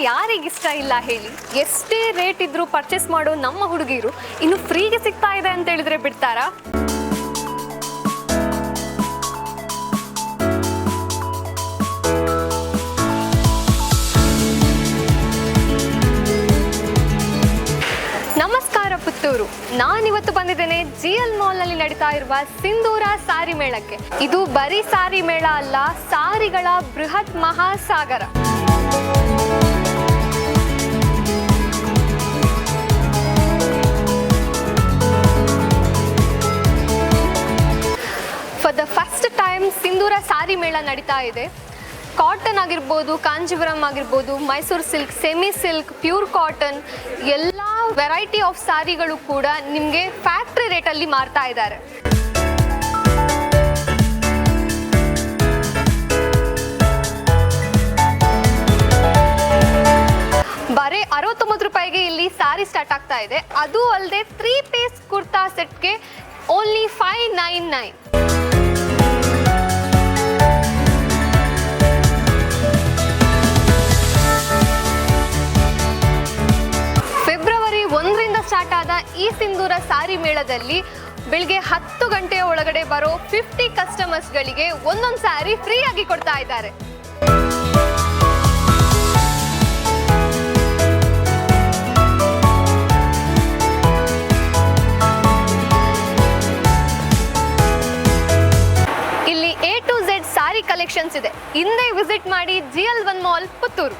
ಯಾರಿಗಿಷ್ಟ ಇಲ್ಲ ಹೇಳಿ? ಎಷ್ಟೇ ರೇಟ್ ಇದ್ರೂ ಪರ್ಚೇಸ್ ಮಾಡೋ ನಮ್ಮ ಹುಡುಗಿರು ಇನ್ನು ಫ್ರೀಗೆ ಸಿಗ್ತಾ ಇದೆ ಅಂತ ಹೇಳಿದ್ರೆ ಬಿಡ್ತಾರಾ? ನಮಸ್ಕಾರ ಪುತ್ತೂರು, ನಾನಿವತ್ತು ಬಂದಿದ್ದೇನೆ GL ಮಾಲ್ನಲ್ಲಿ ನಡೀತಾ ಇರುವ ಸಿಂಧೂರ ಸಾರಿ ಮೇಳಕ್ಕೆ. ಇದು ಬರೀ ಸಾರಿ ಮೇಳ ಅಲ್ಲ, ಸಾರಿಗಳ ಬೃಹತ್ ಮಹಾಸಾಗರ. ಫಾರ್ ದ ಫಸ್ಟ್ ಟೈಮ್ ಸಿಂಧೂರ ಸಾರಿ ಮೇಳ ನಡೀತಾ ಇದೆ. ಕಾಟನ್ ಆಗಿರ್ಬೋದು, ಕಾಂಜೀವರಂ ಆಗಿರ್ಬೋದು, Mysuru silk, semi silk, pure cotton ಎಲ್ಲ ವೆರೈಟಿ ಆಫ್ ಸಾರಿಗಳು ಕೂಡ ನಿಮಗೆ ಫ್ಯಾಕ್ಟ್ರಿ ರೇಟಲ್ಲಿ ಮಾರ್ತಾ ಇದ್ದಾರೆ. ಬರೀ 69 ರೂಪಾಯಿಗೆ ಇಲ್ಲಿ ಸಾರಿ ಸ್ಟಾರ್ಟ್ ಆಗ್ತಾ ಇದೆ. ಅದು ಅಲ್ಲದೆ 3 ಪೀಸ್ ಕುರ್ತಾ ಸೆಟ್ಗೆ ಓನ್ಲಿ 599. ಸ್ಟಾರ್ಟ್ ಆದ ಈ ಸಿಂಧೂರ ಸಾರಿ ಮೇಳದಲ್ಲಿ ಬೆಳಿಗ್ಗೆ 10 ಗಂಟೆಯ ಒಳಗಡೆ ಬರೋ 50 ಕಸ್ಟಮರ್ಸ್ಗಳಿಗೆ ಒಂದೊಂದು ಸಾರಿ ಫ್ರೀ ಆಗಿ ಕೊಡ್ತಾ ಇದ್ದಾರೆ. ಇಲ್ಲಿ A to Z sorry collections ಇದೆ. ಹಿಂದೆ ವಿಸಿಟ್ ಮಾಡಿ GL1 ಮಾಲ್ ಪುತ್ತೂರು.